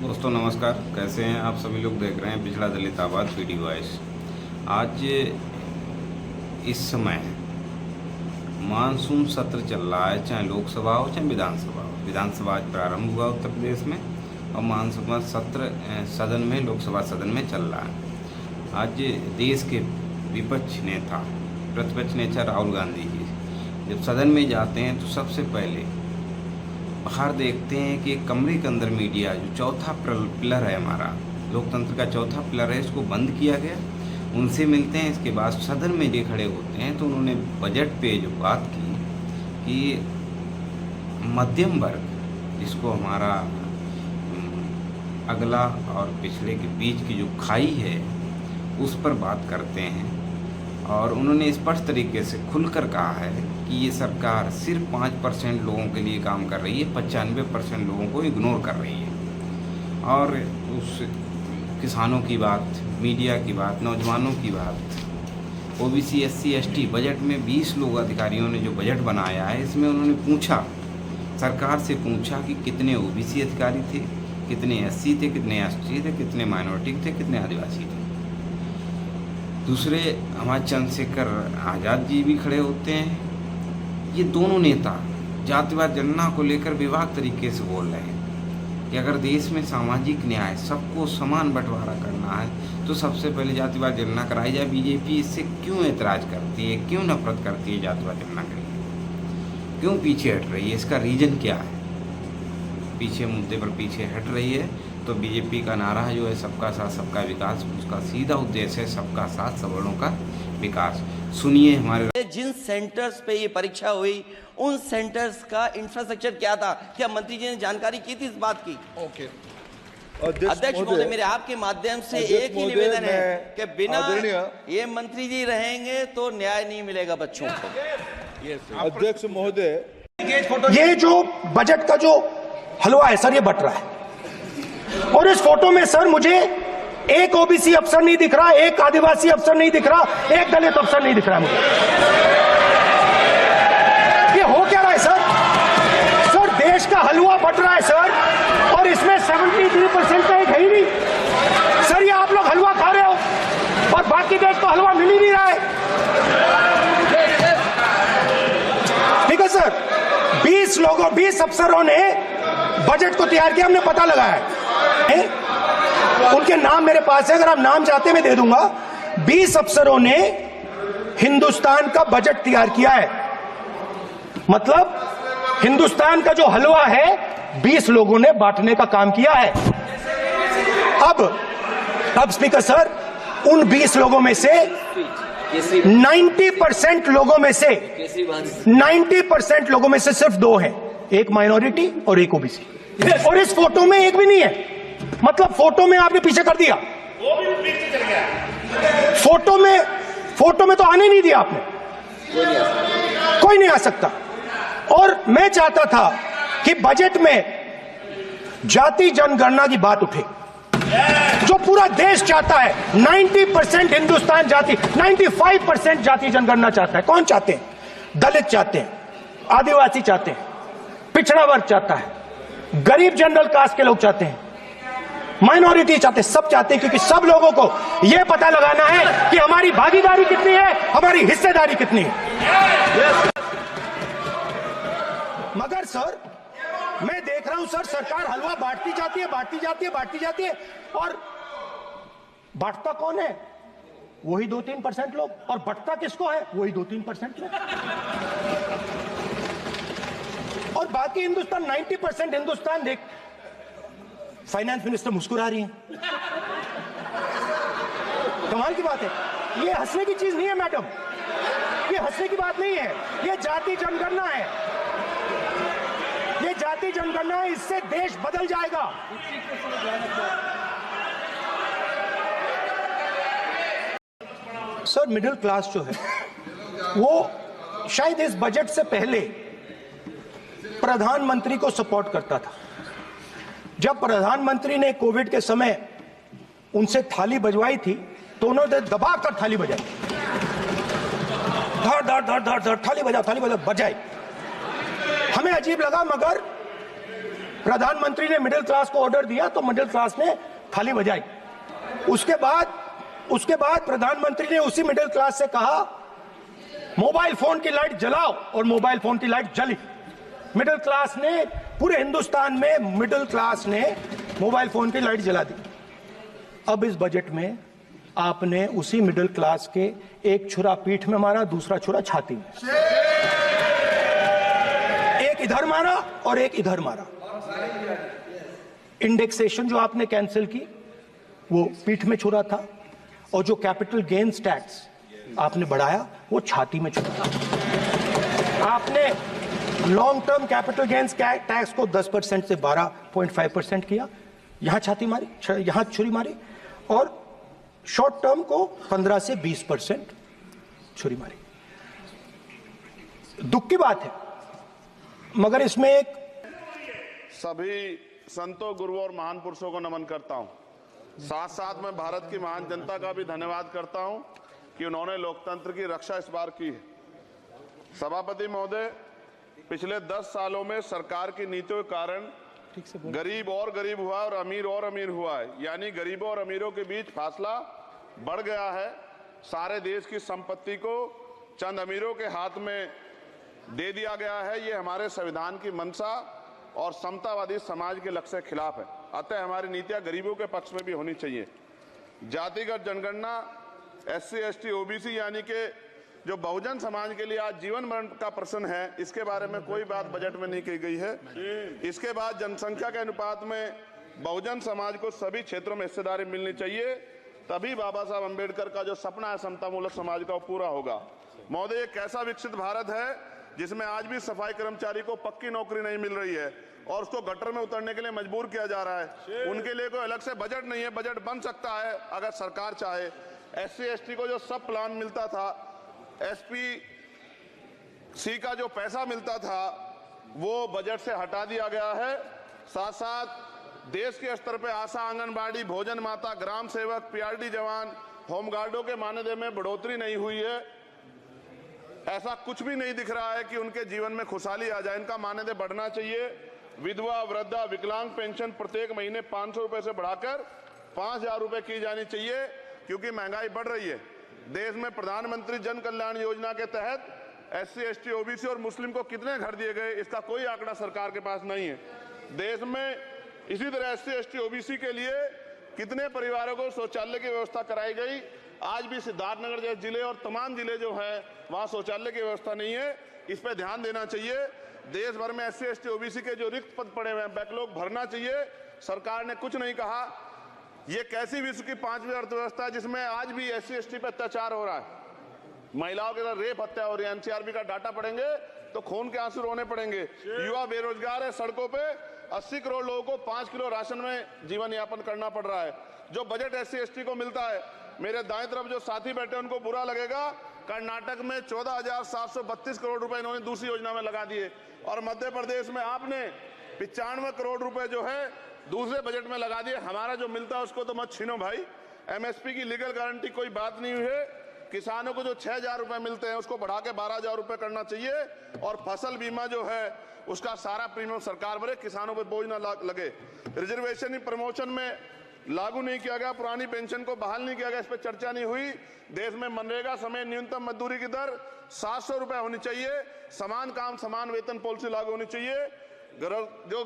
दोस्तों नमस्कार, कैसे हैं आप सभी लोग। देख रहे हैं पिछड़ा दलित आबाद पीडी वॉइस। आज इस समय मानसून सत्र चल रहा है, चाहे लोकसभा हो चाहे विधानसभा हो। विधानसभा आज प्रारंभ हुआ उत्तर प्रदेश में और मानसून सत्र सदन में, लोकसभा सदन में चल रहा है। आज देश के विपक्ष नेता, प्रतिपक्ष नेता राहुल गांधी जी जब सदन में जाते हैं तो सबसे पहले बाहर देखते हैं कि एक कमरे के अंदर मीडिया, जो चौथा पिलर है हमारा लोकतंत्र का चौथा पिलर है, इसको बंद किया गया। उनसे मिलते हैं। इसके बाद सदन में ये खड़े होते हैं तो उन्होंने बजट पे जो बात की कि मध्यम वर्ग, जिसको हमारा अगला और पिछड़े के बीच की जो खाई है उस पर बात करते हैं। और उन्होंने स्पष्ट तरीके से खुलकर कहा है कि ये सरकार सिर्फ 5% लोगों के लिए काम कर रही है, 95% लोगों को इग्नोर कर रही है। और उस किसानों की बात, मीडिया की बात, नौजवानों की बात, ओबीसी SC ST बजट में 20 लोग अधिकारियों ने जो बजट बनाया है, इसमें उन्होंने पूछा, सरकार से पूछा कि कितने ओबीसी अधिकारी थे, कितने SC थे, कितने ST थे, कितने माइनॉरिटी थे, कितने आदिवासी थे। दूसरे हमारे चंद्रशेखर आज़ाद जी भी खड़े होते हैं। ये दोनों नेता जातिवाद जनगणना को लेकर विवाद तरीके से बोल रहे हैं कि अगर देश में सामाजिक न्याय, सबको समान बंटवारा करना है तो सबसे पहले जातिवाद जनगणना कराई जाए। बीजेपी इससे क्यों एतराज़ करती है, क्यों नफरत करती है जातिवाद जनगणना के लिए, क्यों पीछे हट रही है? इसका रीज़न क्या है? पीछे मुद्दे पर पीछे हट रही है तो बीजेपी का नारा जो है सबका साथ सबका विकास, उसका सीधा उद्देश्य है सबका साथ सवर्णों का विकास। सुनिए हमारे जिन सेंटर्स पे ये परीक्षा हुई उन सेंटर्स का इंफ्रास्ट्रक्चर क्या था, क्या मंत्री जी ने जानकारी की थी इस बात की? ओके। अध्यक्ष महोदय, मेरे आपके माध्यम से एक ही निवेदन है कि बिना ये मंत्री जी रहेंगे तो न्याय नहीं मिलेगा बच्चों को। अध्यक्ष महोदय, ये जो बजट का जो हलवा है सर, ये बट रहा है। और इस फोटो में सर मुझे एक ओबीसी अफसर नहीं दिख रहा, एक आदिवासी अफसर नहीं दिख रहा, एक दलित अफसर नहीं दिख रहा मुझे। ये हो क्या रहा है सर? सर देश का हलवा बट रहा है सर, और इसमें 73% का एक है ही नहीं। सर ये आप लोग हलवा खा रहे हो और बाकी देश को हलवा मिल ही नहीं रहा है। ठीक है सर, 20 अफसरों ने बजट को तैयार किया, हमने पता लगाया है। उनके नाम मेरे पास है, अगर आप नाम चाहते मैं दे दूंगा। 20 अफसरों ने हिंदुस्तान का बजट तैयार किया है। मतलब हिंदुस्तान का जो हलवा है 20 लोगों ने बांटने का काम किया है। अब स्पीकर सर, उन 20 लोगों में से 90% लोगों में से 90% लोगों में से सिर्फ 2 हैं, एक माइनॉरिटी और एक ओबीसी। और इस फोटो में एक भी नहीं है। मतलब फोटो में आपने पीछे कर दिया, वो भी पीछे चल गया। फोटो में तो आने नहीं दिया आपने, कोई नहीं आ सकता। और मैं चाहता था कि बजट में जाति जनगणना की बात उठे, जो पूरा देश चाहता है। 90% हिंदुस्तान जाति, 95% जाति जनगणना चाहता है। कौन चाहते हैं? दलित चाहते हैं, आदिवासी चाहते हैं, पिछड़ा वर्ग चाहता है, गरीब जनरल कास्ट के लोग चाहते हैं, माइनॉरिटी चाहते हैं, सब चाहते हैं। क्योंकि सब लोगों को यह पता लगाना है कि हमारी भागीदारी कितनी है, हमारी हिस्सेदारी कितनी है। मगर सर मैं देख रहा हूं सर, सरकार हलवा बांटती जाती है, और बांटता कौन है? वही 2-3% लोग, और बंटता किसको है? वही 2-3% लोग। और बाकी हिंदुस्तान, 90% हिंदुस्तान देख। फाइनेंस मिनिस्टर मुस्कुरा रही हैं। कमाल की बात है। ये हंसने की चीज नहीं है मैडम, ये हंसने की बात नहीं है। ये जाति जनगणना है, ये जाति जनगणना है। इससे देश बदल जाएगा। सर मिडिल क्लास जो है वो शायद इस बजट से पहले प्रधानमंत्री को सपोर्ट करता था। जब प्रधानमंत्री ने कोविड के समय उनसे थाली बजवाई थी तो उन्होंने दबाकर थाली बजाई, धड़ धड़ धड़ धड़ धड़ थाली बजा बजाई। हमें अजीब लगा, मगर प्रधानमंत्री ने मिडिल क्लास को ऑर्डर दिया तो मिडिल क्लास ने थाली बजाई। उसके बाद प्रधानमंत्री ने उसी मिडिल क्लास से कहा मोबाइल फोन की लाइट जलाओ, और मोबाइल फोन की लाइट जली। मिडिल क्लास ने, पूरे हिंदुस्तान में मिडिल क्लास ने मोबाइल फोन की लाइट जला दी। अब इस बजट में आपने उसी मिडिल क्लास के एक छुरा पीठ में मारा, दूसरा छुरा छाती में, एक इधर मारा और एक इधर मारा। इंडेक्सेशन जो आपने कैंसिल की वो पीठ में छुरा था, और जो कैपिटल गेन्स टैक्स आपने बढ़ाया वो छाती में छुरा था। आपने long term capital gains tax को 10% से 12.5% किया, यहां छाती मारी, यहां छुरी मारी, और शॉर्ट टर्म को 15 से 20% छुरी मारी। दुख की बात है, मगर इसमें एक सभी संतों, गुरुओं और महान पुरुषों को नमन करता हूं। साथ साथ मैं भारत की महान जनता का भी धन्यवाद करता हूं कि उन्होंने लोकतंत्र की रक्षा इस बार की है। सभापति महोदय, पिछले 10 सालों में सरकार की नीतियों के कारण गरीब और गरीब हुआ और अमीर हुआ है, यानी गरीबों और अमीरों के बीच फासला बढ़ गया है। सारे देश की संपत्ति को चंद अमीरों के हाथ में दे दिया गया है। ये हमारे संविधान की मंशा और समतावादी समाज के लक्ष्य के खिलाफ है। अतः हमारी नीतियां गरीबों के पक्ष में भी होनी चाहिए। जातिगत जनगणना, SC, ST, OBC यानी कि जो बहुजन समाज के लिए आज जीवन मरण का प्रश्न है, इसके बारे में कोई बात बजट में नहीं की गई है। इसके बाद जनसंख्या के अनुपात में बहुजन समाज को सभी क्षेत्रों में हिस्सेदारी मिलनी चाहिए, तभी बाबा साहब अम्बेडकर का जो सपना है समतामूलक समाज का, वो पूरा होगा। महोदय, एक ऐसा विकसित भारत है जिसमें आज भी सफाई कर्मचारी को पक्की नौकरी नहीं मिल रही है और उसको गटर में उतरने के लिए मजबूर किया जा रहा है। उनके लिए कोई अलग से बजट नहीं है। बजट बन सकता है अगर सरकार चाहे। SC, ST को जो सब प्लान मिलता था, SPC का जो पैसा मिलता था, वो बजट से हटा दिया गया है। साथ साथ देश के स्तर पे आशा, आंगनबाड़ी, भोजन माता, ग्राम सेवक, PRD जवान, होमगार्डों के मानदेय में बढ़ोतरी नहीं हुई है। ऐसा कुछ भी नहीं दिख रहा है कि उनके जीवन में खुशहाली आ जाए। इनका मानदेय बढ़ना चाहिए। विधवा, वृद्धा, विकलांग पेंशन प्रत्येक महीने 500 रुपए से बढ़ाकर 5000 रुपए की जानी चाहिए, क्योंकि महंगाई बढ़ रही है। देश में प्रधानमंत्री जन कल्याण योजना के तहत SC, ST, OBC और मुस्लिम को कितने घर दिए गए, इसका कोई आंकड़ा सरकार के पास नहीं है। देश में इसी तरह SC, ST, OBC के लिए कितने परिवारों को शौचालय की व्यवस्था कराई गई। आज भी सिद्धार्थनगर जैसे जिले और तमाम जिले जो है वहां शौचालय की व्यवस्था नहीं है। इस पर ध्यान देना चाहिए। देश भर में SC, ST, OBC के जो रिक्त पद पड़े हुए हैं, बैकलॉग भरना चाहिए। सरकार ने कुछ नहीं कहा। ये कैसी विश्व की 5वीं अर्थव्यवस्था है जिसमें आज भी SC, ST पे अत्याचार हो रहा है, महिलाओं के साथ रेप हत्या हो रही है। NCRB का डाटा पढ़ेंगे तो खून के आंसू रोने पड़ेंगे। युवा बेरोजगार है, सड़कों पे 80 करोड़ लोगों को 5 किलो राशन में जीवन यापन करना पड़ रहा है। जो बजट SC, ST को मिलता है, मेरे दाएं तरफ जो साथी बैठे उनको बुरा लगेगा, कर्नाटक में 14,732 करोड़ रुपए इन्होंने दूसरी योजना में लगा दिए, और मध्य प्रदेश में आपने 95 करोड़ रुपए जो है दूसरे बजट में लगा दिए। हमारा जो मिलता है उसको तो मत छीनो भाई। MSP की लीगल गारंटी कोई बात नहीं हुई है। किसानों को जो 6,000 रुपए मिलते हैं उसको बढ़ा के 12,000 रुपए करना चाहिए, और फसल बीमा जो है उसका सारा प्रीमियम सरकार भरे, किसानों पर बोझ ना लगे। रिजर्वेशन प्रमोशन में लागू नहीं किया गया, पुरानी पेंशन को बहाल नहीं किया गया, इस पर चर्चा नहीं हुई। देश में मनरेगा समय न्यूनतम मजदूरी की दर 700 रुपए होनी चाहिए। समान काम समान वेतन पॉलिसी लागू होनी चाहिए। जो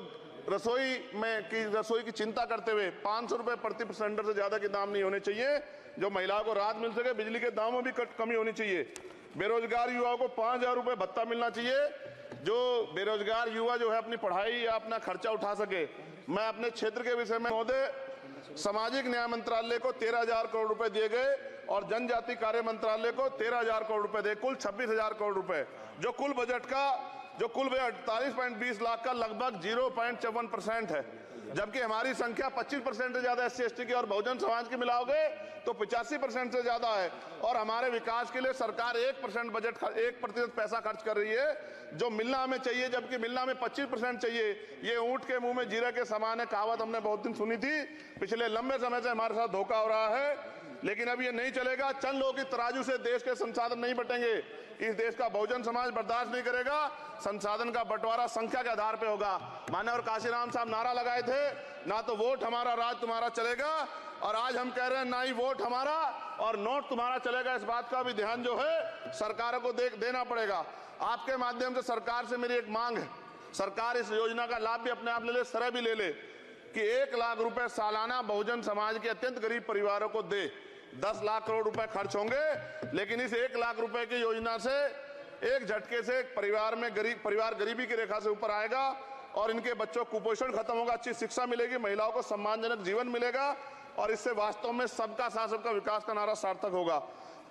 रसोई की चिंता करते हुए 500 रुपए प्रति सिलेंडर से ज्यादा के दाम नहीं होने चाहिए, जो महिलाओं को राहत मिल सके। बिजली के दामों में भी कमी होनी चाहिए। बेरोजगार युवाओं को 5,000 रुपए भत्ता मिलना चाहिए, जो बेरोजगार युवा जो है अपनी पढ़ाई या अपना खर्चा उठा सके। मैं अपने क्षेत्र के विषय में महोदय, सामाजिक न्याय मंत्रालय को 13,000 करोड़ रुपए दिए गए और जनजाति कार्य मंत्रालय को 13,000 करोड़ रुपए दिए, कुल 26,000 करोड़ रुपए, जो कुल बजट 48.20 लाख का लगभग 0.54% है। जबकि हमारी संख्या 25% से ज्यादा SC, ST की और बहुजन समाज की मिलाओगे तो 85% से ज्यादा है। और हमारे विकास के लिए सरकार 1% पैसा खर्च कर रही है, जो मिलना हमें चाहिए, जबकि मिलना में 25% चाहिए। ये ऊंट के मुंह में जीरा के समान है, कहावत हमने बहुत दिन सुनी थी। पिछले लंबे समय से हमारे साथ धोखा हो रहा है। लेकिन अब ये नहीं चलेगा। चंद लोगों की तराजू से देश के संसाधन नहीं बटेंगे। इस देश का बहुजन समाज बर्दाश्त नहीं करेगा। संसाधन का बंटवारा संख्या के आधार पे होगा। माननीय काशीराम साहब नारा लगाए थे, ना तो वोट हमारा राज तुम्हारा चलेगा, और आज हम कह रहे हैं ना ही वोट हमारा और नोट तुम्हारा चलेगा। इस बात का भी ध्यान जो है सरकारों को देना पड़ेगा। आपके माध्यम से सरकार से मेरी एक मांग है, सरकार इस योजना का लाभ भी अपने आप ले ले, सरह भी ले ले कि 1 लाख रुपए सालाना बहुजन समाज के अत्यंत गरीब परिवारों को दे। 10 लाख करोड़ रुपए खर्च होंगे, लेकिन इस 1 लाख रुपए की योजना से एक झटके से एक परिवार गरीबी की रेखा से ऊपर आएगा और इनके बच्चों को कुपोषण खत्म होगा, अच्छी शिक्षा मिलेगी, महिलाओं को सम्मानजनक जीवन मिलेगा और इससे वास्तव में सबका साथ सबका विकास का नारा सार्थक होगा।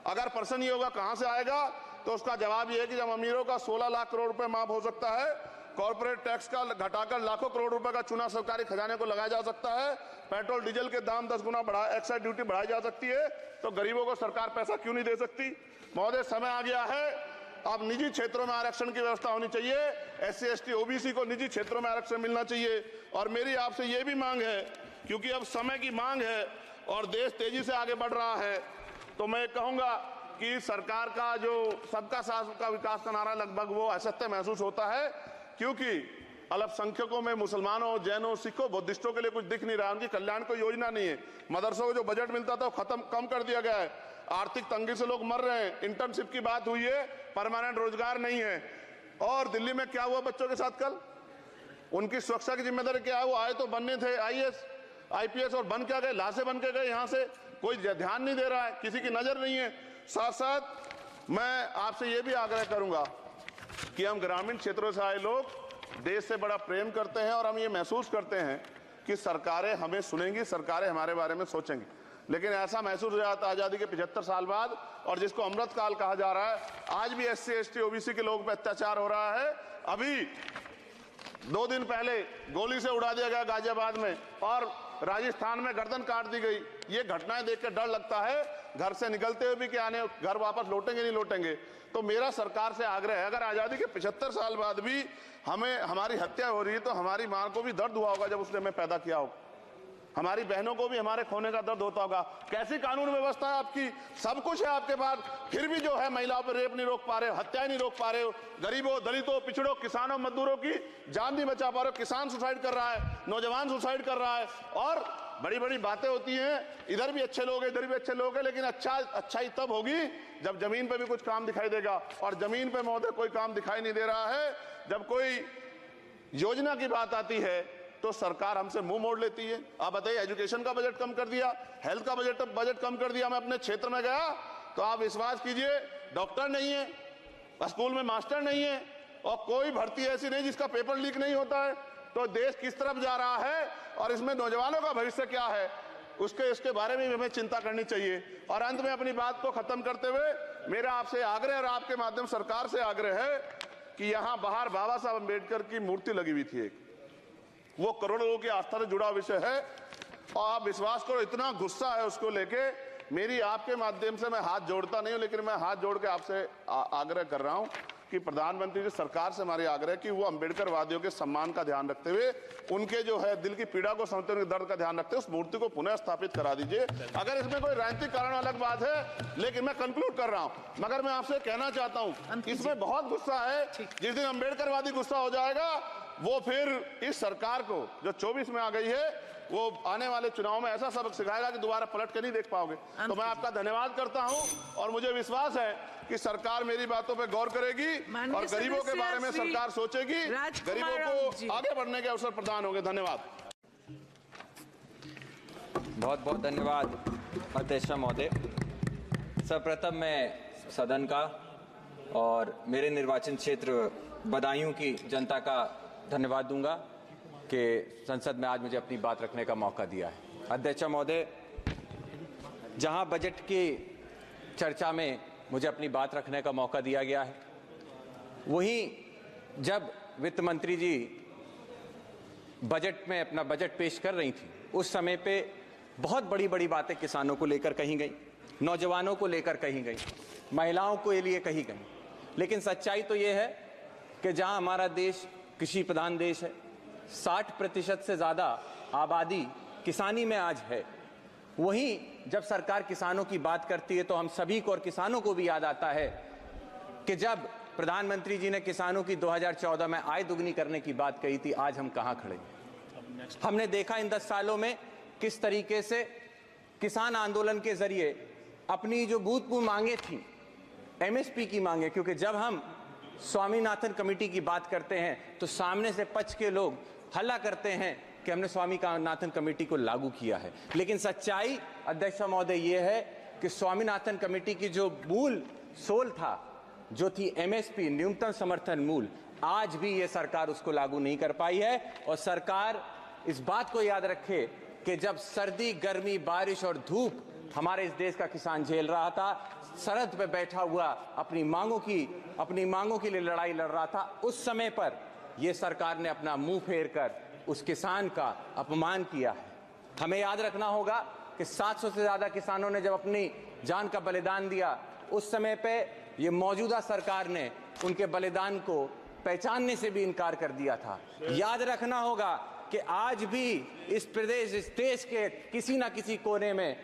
अगर प्रश्न ये होगा कहां से आएगा, तो उसका जवाब ये है कि जब अमीरों का 16 लाख करोड़ रुपए माफ हो सकता है, कॉर्पोरेट टैक्स का घटाकर लाखों करोड़ रुपए का चूना सरकारी खजाने को लगाया जा सकता है, पेट्रोल डीजल के दाम 10 गुना एक्साइज ड्यूटी बढ़ाई जा सकती है, तो गरीबों को सरकार पैसा क्यों नहीं दे सकती। महोदय, समय आ गया है, अब निजी क्षेत्रों में आरक्षण की व्यवस्था होनी चाहिए। SC ST OBC को निजी क्षेत्रों में आरक्षण मिलना चाहिए। और मेरी आपसे ये भी मांग है, क्योंकि अब समय की मांग है और देश तेजी से आगे बढ़ रहा है, तो मैं कहूंगा कि सरकार का जो सबका साथ सबका विकास का नारा लगभग वो असत्य महसूस होता है, क्योंकि अल्पसंख्यकों में मुसलमानों, जैनों, सिखों, बुद्धिस्टों के लिए कुछ दिख नहीं रहा, उनकी कल्याण कोई योजना नहीं है। मदरसों को जो बजट मिलता था वो कम कर दिया गया है। आर्थिक तंगी से लोग मर रहे हैं। इंटर्नशिप की बात हुई है, परमानेंट रोजगार नहीं है। और दिल्ली में क्या हुआ बच्चों के साथ कल, उनकी सुरक्षा की जिम्मेदारी क्या है? वो आए तो बनने थे IAS IPS और बन क्या गए, लाशें बन के गए। यहाँ से कोई ध्यान नहीं दे रहा है, किसी की नजर नहीं है। साथ साथ मैं आपसे ये भी आग्रह करूंगा कि हम ग्रामीण क्षेत्रों से आए लोग देश से बड़ा प्रेम करते हैं और हम ये महसूस करते हैं कि सरकारें हमें सुनेंगी, सरकारें हमारे बारे में सोचेंगी। लेकिन ऐसा महसूस हो जाता है आजादी के 75 साल बाद, और जिसको अमृत काल कहा जा रहा है, आज भी SC ST OBC के लोगों पर अत्याचार हो रहा है। अभी 2 दिन पहले गोली से उड़ा दिया गया गाजियाबाद में, और राजस्थान में गर्दन काट दी गई। ये घटनाएं देख कर डर लगता है, घर से निकलते हुए भी कि आने घर वापस लौटेंगे नहीं लौटेंगे। तो मेरा सरकार से आग्रह है, अगर आजादी के 75 साल बाद भी हमारी हत्या हो रही है, तो हमारी मां को भी दर्द हुआ होगा जब उसने हमें पैदा किया होगा, हमारी बहनों को भी हमारे खोने का दर्द होता होगा। कैसी कानून व्यवस्था है आपकी, सब कुछ है आपके पास, फिर भी जो है महिलाओं पर रेप नहीं रोक पा रहे हो, हत्याएं नहीं रोक पा रहे हो, गरीबों, दलितों, पिछड़ों, किसानों, मजदूरों की जान नहीं बचा पा रहे हो। किसान सुसाइड कर रहा है, नौजवान सुसाइड कर रहा है, और बड़ी बड़ी बातें होती हैं, इधर भी अच्छे लोग हैं, इधर भी अच्छे लोग हैं, लेकिन अच्छाई तब होगी जब जमीन पे भी कुछ काम दिखाई देगा। और जमीन पे महोदय कोई काम दिखाई नहीं दे रहा है। जब कोई योजना की बात आती है तो सरकार हमसे मुंह मोड़ लेती है। आप बताइए, एजुकेशन का बजट कम कर दिया, हेल्थ का बजट कम कर दिया। मैं अपने क्षेत्र में गया तो आप विश्वास कीजिए, डॉक्टर नहीं है, स्कूल में मास्टर नहीं है, और कोई भर्ती ऐसी नहीं जिसका पेपर लीक नहीं होता है। तो देश किस तरफ जा रहा है और इसमें नौजवानों का भविष्य क्या है, इसके बारे में हमें चिंता करनी चाहिए। और अंत में अपनी बात को खत्म करते हुए मेरा आपसे आग्रह और आपके माध्यम सरकार से आग्रह है कि यहाँ बाहर बाबा साहब अम्बेडकर की मूर्ति लगी हुई थी एक, वो करोड़ों लोगों की आस्था से जुड़ा विषय है, और आप विश्वास करो इतना गुस्सा है उसको लेके। मेरी आपके माध्यम से मैं हाथ जोड़ता नहीं हूं, लेकिन मैं हाथ जोड़ के आपसे आग्रह कर रहा हूं कि प्रधानमंत्री जी, सरकार से हमारी आग्रह कि वो अम्बेडकर वादियों के सम्मान का ध्यान रखते हुए, उनके जो है दिल की पीड़ा को समझते हुए, दर्द का ध्यान रखते हुए उस मूर्ति को पुनः स्थापित करा दीजिए। अगर इसमें कोई राजनीतिक कारण अलग बात है, लेकिन मैं कंक्लूड कर रहा हूं। मगर मैं आपसे कहना चाहता हूं, इसमें बहुत गुस्सा है। जिस दिन अम्बेडकरवादी गुस्सा हो जाएगा, वो फिर इस सरकार को जो 24 में आ गई है, वो आने वाले चुनाव में ऐसा सबक सिखाएगा कि दोबारा पलट के नहीं देख पाओगे। तो मैं आपका धन्यवाद करता हूं, और मुझे विश्वास है कि सरकार मेरी बातों पे गौर करेगी और गरीबों के बारे में सरकार सोचेगी, गरीबों को आगे बढ़ने के अवसर प्रदान होंगे। धन्यवाद। बहुत बहुत धन्यवाद अध्यक्ष महोदय। सर्वप्रथम मैं सदन का और मेरे निर्वाचन क्षेत्र बदायूं की जनता का धन्यवाद दूंगा कि संसद में आज मुझे अपनी बात रखने का मौका दिया है। अध्यक्ष महोदय, जहां बजट की चर्चा में मुझे अपनी बात रखने का मौका दिया गया है, वहीं जब वित्त मंत्री जी बजट में अपना बजट पेश कर रही थी, उस समय पे बहुत बड़ी बड़ी बातें किसानों को लेकर कही गई, नौजवानों को लेकर कही गई, महिलाओं के लिए कही गई। लेकिन सच्चाई तो ये है कि जहां हमारा देश कृषि प्रधान देश है, 60% से ज़्यादा आबादी किसानी में आज है, वहीं जब सरकार किसानों की बात करती है तो हम सभी को और किसानों को भी याद आता है कि जब प्रधानमंत्री जी ने किसानों की 2014 में आय दुगनी करने की बात कही थी, आज हम कहां खड़े हैं। हमने देखा इन 10 सालों में किस तरीके से किसान आंदोलन के जरिए अपनी जो भूतपूर्व मांगे थी, एमएसपी की मांगे, क्योंकि जब हम स्वामीनाथन कमेटी की बात करते हैं तो सामने से पक्ष के लोग हल्ला करते हैं कि हमने स्वामीनाथन कमेटी को लागू किया है, लेकिन सच्चाई अध्यक्ष महोदय ये है कि स्वामीनाथन कमेटी की जो मूल सोल था, जो थी एमएसपी, न्यूनतम समर्थन मूल्य, आज भी ये सरकार उसको लागू नहीं कर पाई है। और सरकार इस बात को याद रखे कि जब सर्दी, गर्मी, बारिश और धूप हमारे इस देश का किसान झेल रहा था, सरहद पे बैठा हुआ अपनी मांगों के लिए लड़ाई लड़ रहा था, उस समय पर यह सरकार ने अपना मुंह फेर कर उस किसान का अपमान किया है। हमें याद रखना होगा कि 700 से ज्यादा किसानों ने जब अपनी जान का बलिदान दिया, उस समय पे ये मौजूदा सरकार ने उनके बलिदान को पहचानने से भी इनकार कर दिया था। याद रखना होगा कि आज भी इस देश के किसी ना किसी कोने में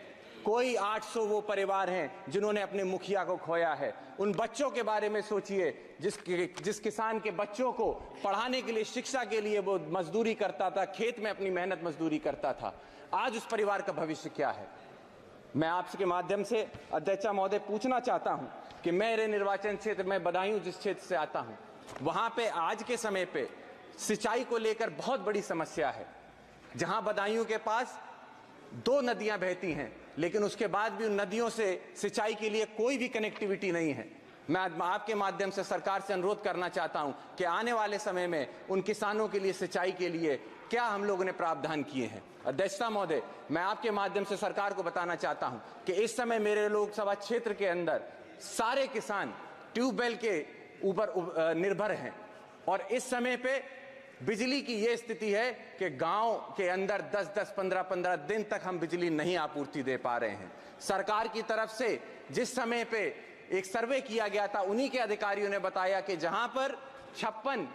कोई 800 वो परिवार हैं जिन्होंने अपने मुखिया को खोया है। उन बच्चों के बारे में सोचिए जिस किसान के बच्चों को पढ़ाने के लिए, शिक्षा के लिए वो मजदूरी करता था, खेत में अपनी मेहनत मजदूरी करता था। आज उस परिवार का भविष्य क्या है? मैं आपके माध्यम से अध्यक्ष महोदय पूछना चाहता हूं कि मेरे निर्वाचन क्षेत्र में बदायूं जिस क्षेत्र से आता हूं, वहां पे आज के समय पे सिंचाई को लेकर बहुत बड़ी समस्या है। जहां बदायूं के पास 2 नदियां बहती हैं, लेकिन उसके बाद भी उन नदियों से सिंचाई के लिए कोई भी कनेक्टिविटी नहीं है। मैं आपके माध्यम से सरकार से अनुरोध करना चाहता हूं कि आने वाले समय में उन किसानों के लिए सिंचाई के लिए क्या हम लोगों ने प्रावधान किए हैं। अध्यक्षता महोदय, मैं आपके माध्यम से सरकार को बताना चाहता हूं कि इस समय मेरे लोकसभा क्षेत्र के अंदर सारे किसान ट्यूबवेल के ऊपर निर्भर हैं, और इस समय पे बिजली की यह स्थिति है कि गांव के अंदर 10-10, 15-15 दिन तक हम बिजली नहीं आपूर्ति दे पा रहे हैं। सरकार की तरफ से जिस समय पे एक सर्वे किया गया था, उन्हीं के अधिकारियों ने बताया कि जहां पर 56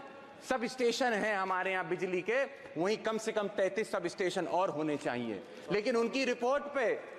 सब स्टेशन हैं हमारे यहां बिजली के, वहीं कम से कम 33 सब स्टेशन और होने चाहिए। लेकिन उनकी रिपोर्ट पे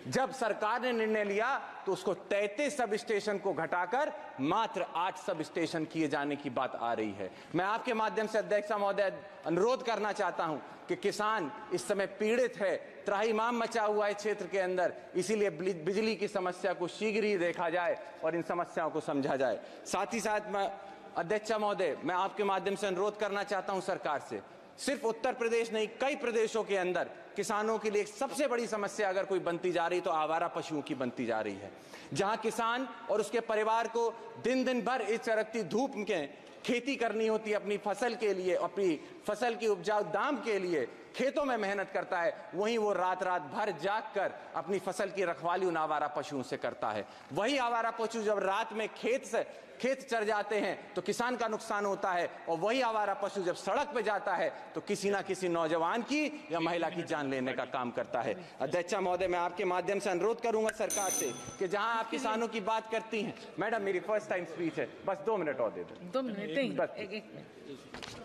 जब सरकार ने निर्णय लिया तो उसको 33 सब स्टेशन को घटाकर मात्र 8 सब स्टेशन किए जाने की बात आ रही है। मैं आपके माध्यम से अध्यक्ष महोदय अनुरोध करना चाहता हूं कि किसान इस समय पीड़ित है, त्राहिमाम मचा हुआ है क्षेत्र के अंदर, इसीलिए बिजली की समस्या को शीघ्र ही देखा जाए और इन समस्याओं को समझा जाए। साथ ही साथ मैं अध्यक्ष महोदय, मैं आपके माध्यम से अनुरोध करना चाहता हूं सरकार से, सिर्फ उत्तर प्रदेश नहीं, कई प्रदेशों के अंदर किसानों के लिए सबसे बड़ी समस्या अगर कोई बनती जा रही तो आवारा पशुओं की बनती जा रही है। जहां किसान और उसके परिवार को दिन दिन भर इस चरकती धूप में खेती करनी होती है अपनी फसल के लिए, अपनी फसल की उपजाऊ दाम के लिए खेतों में मेहनत करता है, वहीं वो रात रात भर जाग कर अपनी फसल की रखवाली उन आवारा पशुओं से करता है। वही आवारा पशु जब रात में खेत चर जाते हैं तो किसान का नुकसान होता है, और वही आवारा पशु जब सड़क पे जाता है तो किसी ना किसी नौजवान की या महिला की जान लेने का काम करता है। अध्यक्ष महोदय, मैं आपके माध्यम से अनुरोध करूंगा सरकार से कि जहां आप किसानों की बात करती हैं, मैडम मेरी फर्स्ट टाइम स्पीच है, बस 2 मिनट और दे दें। 2 मिनट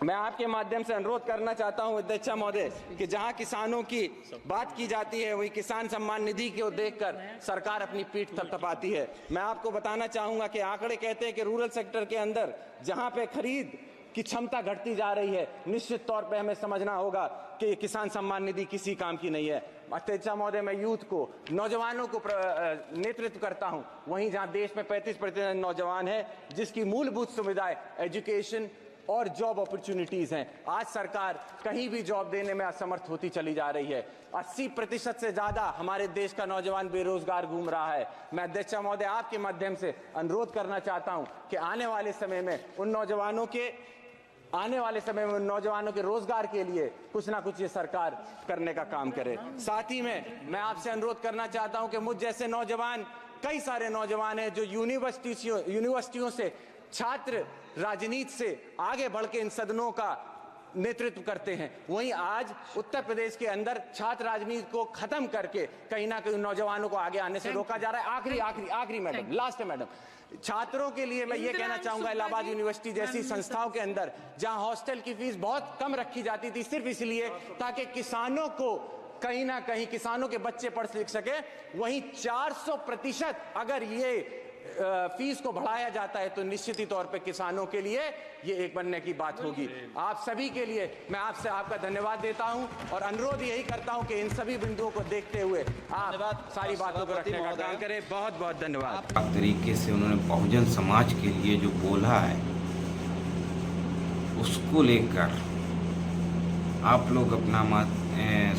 मैं आपके माध्यम से अनुरोध करना चाहता हूं अध्यक्ष महोदय कि जहां किसानों की बात की जाती है वही किसान सम्मान निधि को देखकर सरकार अपनी पीठ थपथपाती है। मैं आपको बताना चाहूंगा कि आंकड़े कहते हैं कि रूरल सेक्टर के अंदर जहां पे खरीद की क्षमता घटती जा रही है, निश्चित तौर पे हमें समझना होगा कि ये किसान सम्मान निधि किसी काम की नहीं है। अध्यक्ष महोदय, मैं यूथ को, नौजवानों को नेतृत्व करता हूं, वहीं जहां देश में 35% नौजवान है जिसकी मूलभूत सुविधाएं एजुकेशन और जॉब अपॉर्चुनिटीज हैं, आज सरकार कहीं भी जॉब देने में असमर्थ होती चली जा रही है। 80% से ज्यादा हमारे देश का नौजवान बेरोजगार घूम रहा है। मैं अध्यक्ष महोदय आपके माध्यम से अनुरोध करना चाहता हूं कि आने वाले समय में उन नौजवानों के रोजगार के लिए कुछ ना कुछ ये सरकार करने का काम करे। साथ ही में मैं आपसे अनुरोध करना चाहता हूं कि मुझ जैसे नौजवान, कई सारे नौजवान हैं जो यूनिवर्सिटियों से छात्र राजनीति से आगे बढ़ के इन सदनों का नेतृत्व करते हैं, वहीं आज उत्तर प्रदेश के अंदर छात्र राजनीति को खत्म करके कहीं ना कहीं नौजवानों को आगे आने से रोका जा रहा है। आखिरी मैडम, लास्ट है मैडम, छात्रों के लिए मैं ये कहना चाहूंगा, इलाहाबाद यूनिवर्सिटी जैसी संस्थाओं के अंदर जहां हॉस्टल की फीस बहुत कम रखी जाती थी सिर्फ इसलिए ताकि किसानों को कहीं ना कहीं किसानों के बच्चे पढ़ लिख सके। वहीं 400% अगर ये फीस को बढ़ाया जाता है तो निश्चित ही तौर पे किसानों के लिए ये एक बनने की बात होगी। आप सभी के लिए मैं आपसे आपका धन्यवाद देता हूं और अनुरोध यही करता हूं कि इन सभी बिंदुओं को देखते हुए आप सारी बातों को रखने का काम करें। बहुत बहुत धन्यवाद। तरीके से उन्होंने बहुजन समाज के लिए जो बोला है उसको लेकर आप लोग अपना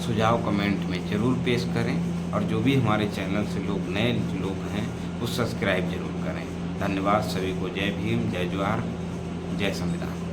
सुझाव कमेंट में ज़रूर पेश करें और जो भी हमारे चैनल से नए लोग हैं वो सब्सक्राइब जरूर करें। धन्यवाद सभी को। जय भीम, जय जोहार, जय संविधान।